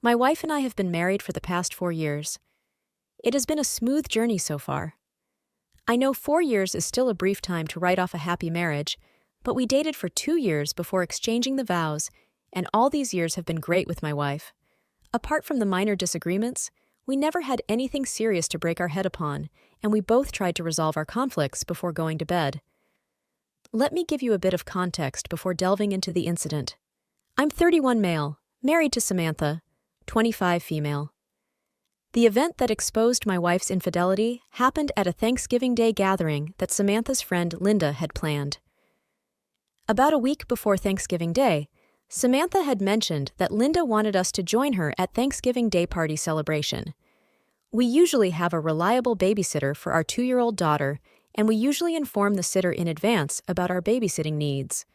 My wife and I have been married for the past 4 years. It has been a smooth journey so far. I know 4 years is still a brief time to write off a happy marriage, but we dated for 2 years before exchanging the vows, and all these years have been great with my wife. Apart from the minor disagreements, we never had anything serious to break our head upon, and we both tried to resolve our conflicts before going to bed. Let me give you a bit of context before delving into the incident. I'm 31 male, married to Samantha, 25 female. The event that exposed my wife's infidelity happened at a Thanksgiving Day gathering that Samantha's friend Linda had planned. About a week before Thanksgiving Day, Samantha had mentioned that Linda wanted us to join her at Thanksgiving Day party celebration. We usually have a reliable babysitter for our 2-year-old daughter, and we usually inform the sitter in advance about our babysitting needs.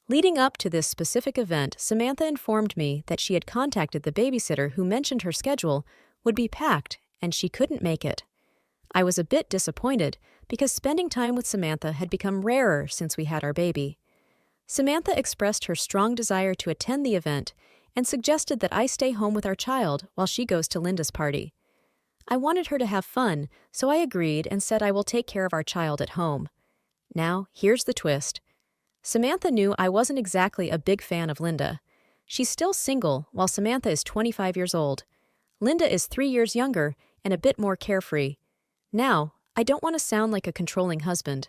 Leading up to this specific event, Samantha informed me that she had contacted the babysitter who mentioned her schedule would be packed and she couldn't make it. I was a bit disappointed because spending time with Samantha had become rarer since we had our baby. Samantha expressed her strong desire to attend the event and suggested that I stay home with our child while she goes to Linda's party. I wanted her to have fun, so I agreed and said I will take care of our child at home. Now, here's the twist. Samantha knew I wasn't exactly a big fan of Linda. She's still single, while Samantha is 25 years old. Linda is 3 years younger and a bit more carefree. Now, I don't want to sound like a controlling husband.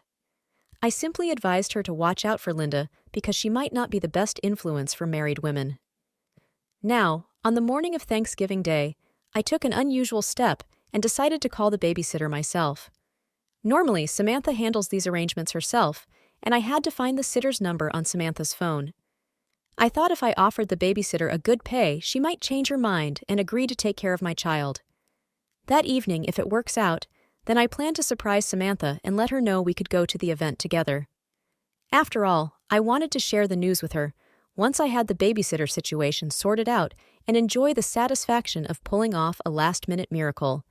I simply advised her to watch out for Linda because she might not be the best influence for married women. Now, on the morning of Thanksgiving Day, I took an unusual step and decided to call the babysitter myself. Normally, Samantha handles these arrangements herself, and I had to find the sitter's number on Samantha's phone. I thought if I offered the babysitter a good pay, she might change her mind and agree to take care of my child. That evening, if it works out, then I plan to surprise Samantha and let her know we could go to the event together. After all, I wanted to share the news with her once I had the babysitter situation sorted out and enjoy the satisfaction of pulling off a last-minute miracle.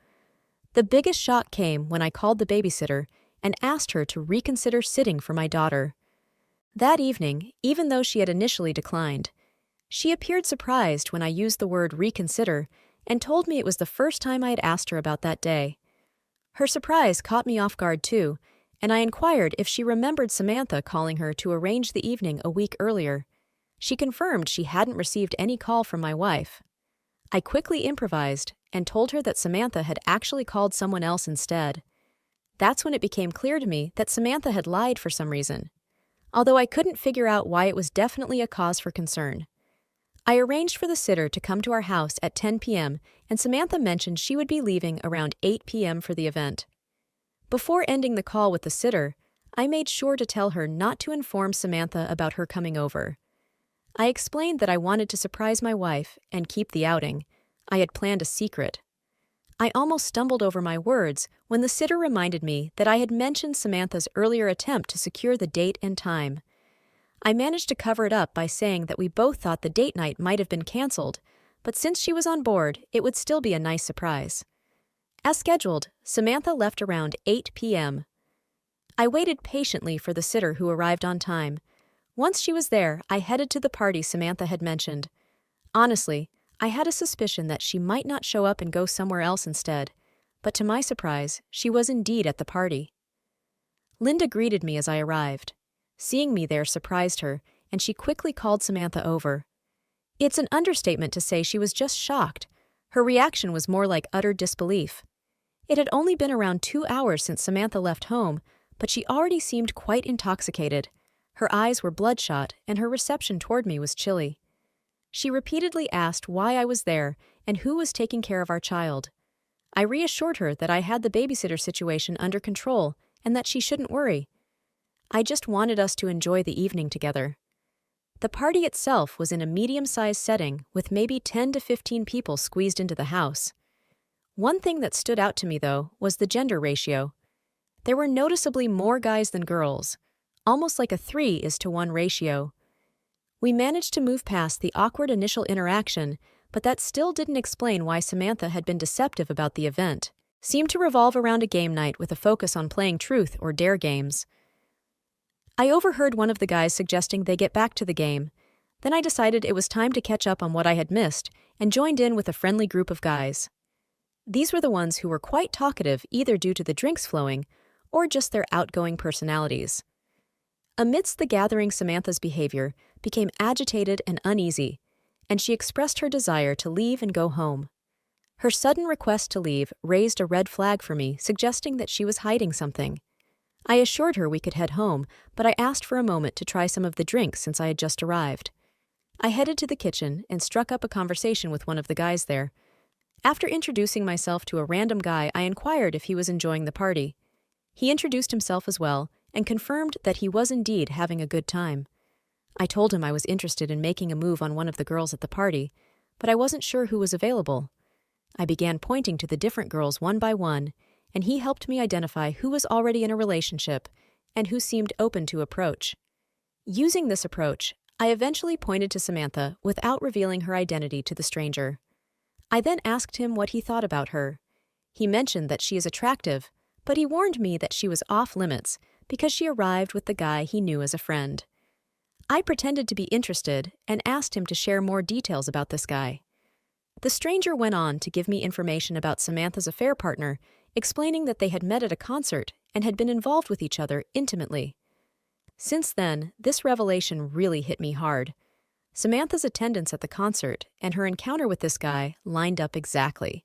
The biggest shock came when I called the babysitter and asked her to reconsider sitting for my daughter. That evening, even though she had initially declined, she appeared surprised when I used the word reconsider and told me it was the first time I had asked her about that day. Her surprise caught me off guard too, and I inquired if she remembered Samantha calling her to arrange the evening a week earlier. She confirmed she hadn't received any call from my wife. I quickly improvised and told her that Samantha had actually called someone else instead. That's when it became clear to me that Samantha had lied for some reason, although I couldn't figure out why it was definitely a cause for concern. I arranged for the sitter to come to our house at 10 p.m., and Samantha mentioned she would be leaving around 8 p.m. for the event. Before ending the call with the sitter, I made sure to tell her not to inform Samantha about her coming over. I explained that I wanted to surprise my wife and keep the outing. I had planned a secret. I almost stumbled over my words when the sitter reminded me that I had mentioned Samantha's earlier attempt to secure the date and time. I managed to cover it up by saying that we both thought the date night might have been canceled, but since she was on board, it would still be a nice surprise. As scheduled, Samantha left around 8 p.m. I waited patiently for the sitter who arrived on time. Once she was there, I headed to the party Samantha had mentioned. Honestly, I had a suspicion that she might not show up and go somewhere else instead, but to my surprise, she was indeed at the party. Linda greeted me as I arrived. Seeing me there surprised her, and she quickly called Samantha over. It's an understatement to say she was just shocked. Her reaction was more like utter disbelief. It had only been around 2 hours since Samantha left home, but she already seemed quite intoxicated. Her eyes were bloodshot, and her reception toward me was chilly. She repeatedly asked why I was there and who was taking care of our child. I reassured her that I had the babysitter situation under control and that she shouldn't worry. I just wanted us to enjoy the evening together. The party itself was in a medium-sized setting with maybe 10 to 15 people squeezed into the house. One thing that stood out to me, though, was the gender ratio. There were noticeably more guys than girls, almost like a 3:1 ratio. We managed to move past the awkward initial interaction, but that still didn't explain why Samantha had been deceptive about the event. Seemed to revolve around a game night with a focus on playing truth or dare games. I overheard one of the guys suggesting they get back to the game. Then I decided it was time to catch up on what I had missed and joined in with a friendly group of guys. These were the ones who were quite talkative either due to the drinks flowing or just their outgoing personalities. Amidst the gathering, Samantha's behavior became agitated and uneasy, and she expressed her desire to leave and go home. Her sudden request to leave raised a red flag for me, suggesting that she was hiding something. I assured her we could head home, but I asked for a moment to try some of the drinks since I had just arrived. I headed to the kitchen and struck up a conversation with one of the guys there. After introducing myself to a random guy, I inquired if he was enjoying the party. He introduced himself as well and confirmed that he was indeed having a good time. I told him I was interested in making a move on one of the girls at the party, but I wasn't sure who was available. I began pointing to the different girls one by one, and he helped me identify who was already in a relationship and who seemed open to approach. Using this approach, I eventually pointed to Samantha without revealing her identity to the stranger. I then asked him what he thought about her. He mentioned that she is attractive, but he warned me that she was off limits because she arrived with the guy he knew as a friend. I pretended to be interested and asked him to share more details about this guy. The stranger went on to give me information about Samantha's affair partner, explaining that they had met at a concert and had been involved with each other intimately. Since then, this revelation really hit me hard. Samantha's attendance at the concert and her encounter with this guy lined up exactly.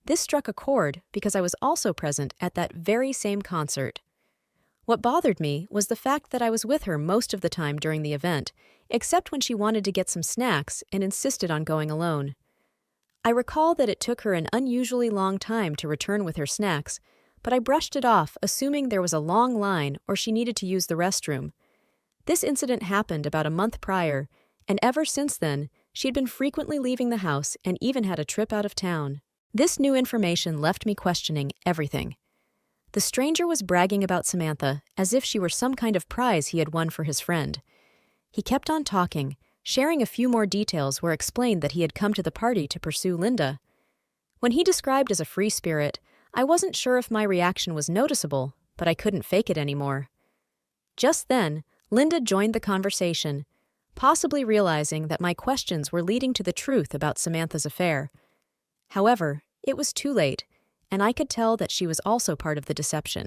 This struck a chord because I was also present at that very same concert. What bothered me was the fact that I was with her most of the time during the event, except when she wanted to get some snacks and insisted on going alone. I recall that it took her an unusually long time to return with her snacks, but I brushed it off, assuming there was a long line or she needed to use the restroom. This incident happened about a month prior, and ever since then, she'd been frequently leaving the house and even had a trip out of town. This new information left me questioning everything. The stranger was bragging about Samantha as if she were some kind of prize he had won for his friend. He kept on talking, sharing a few more details where explained that he had come to the party to pursue Linda. When he described as a free spirit, I wasn't sure if my reaction was noticeable, but I couldn't fake it anymore. Just then, Linda joined the conversation, possibly realizing that my questions were leading to the truth about Samantha's affair. However, it was too late, and I could tell that she was also part of the deception.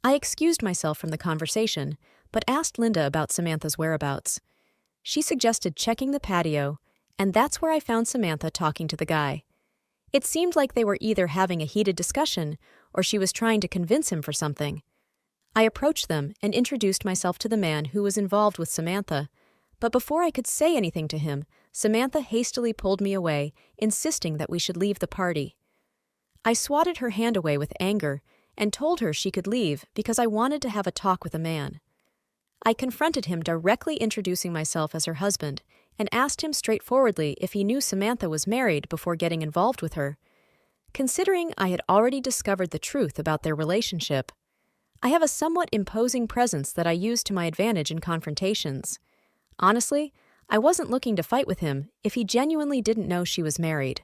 I excused myself from the conversation, but asked Linda about Samantha's whereabouts. She suggested checking the patio, and that's where I found Samantha talking to the guy. It seemed like they were either having a heated discussion or she was trying to convince him for something. I approached them and introduced myself to the man who was involved with Samantha, but before I could say anything to him, Samantha hastily pulled me away, insisting that we should leave the party. I swatted her hand away with anger and told her she could leave because I wanted to have a talk with a man. I confronted him, directly introducing myself as her husband, and asked him straightforwardly if he knew Samantha was married before getting involved with her. Considering I had already discovered the truth about their relationship, I have a somewhat imposing presence that I use to my advantage in confrontations. Honestly, I wasn't looking to fight with him if he genuinely didn't know she was married.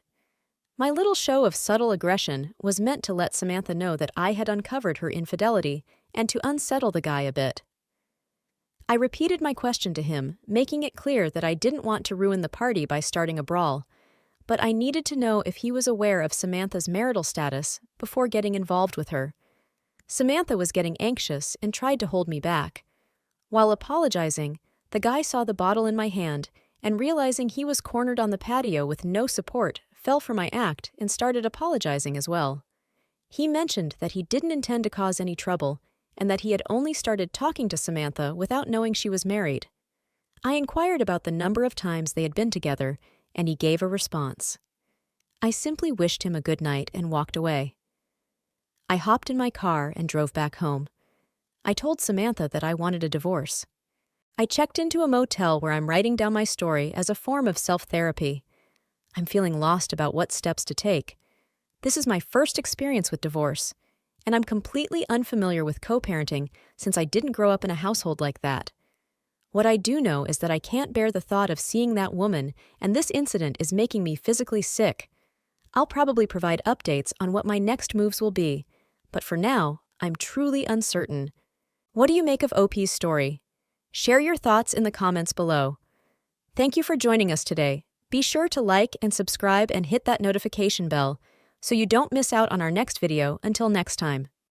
My little show of subtle aggression was meant to let Samantha know that I had uncovered her infidelity and to unsettle the guy a bit. I repeated my question to him, making it clear that I didn't want to ruin the party by starting a brawl, but I needed to know if he was aware of Samantha's marital status before getting involved with her. Samantha was getting anxious and tried to hold me back. While apologizing, the guy saw the bottle in my hand and, realizing he was cornered on the patio with no support, fell for my act and started apologizing as well. He mentioned that he didn't intend to cause any trouble and that he had only started talking to Samantha without knowing she was married. I inquired about the number of times they had been together, and he gave a response. I simply wished him a good night and walked away. I hopped in my car and drove back home. I told Samantha that I wanted a divorce. I checked into a motel where I'm writing down my story as a form of self-therapy. I'm feeling lost about what steps to take. This is my first experience with divorce, and I'm completely unfamiliar with co-parenting since I didn't grow up in a household like that. What I do know is that I can't bear the thought of seeing that woman, and this incident is making me physically sick. I'll probably provide updates on what my next moves will be, but for now, I'm truly uncertain. What do you make of OP's story? Share your thoughts in the comments below. Thank you for joining us today. Be sure to like and subscribe and hit that notification bell so you don't miss out on our next video. Until next time.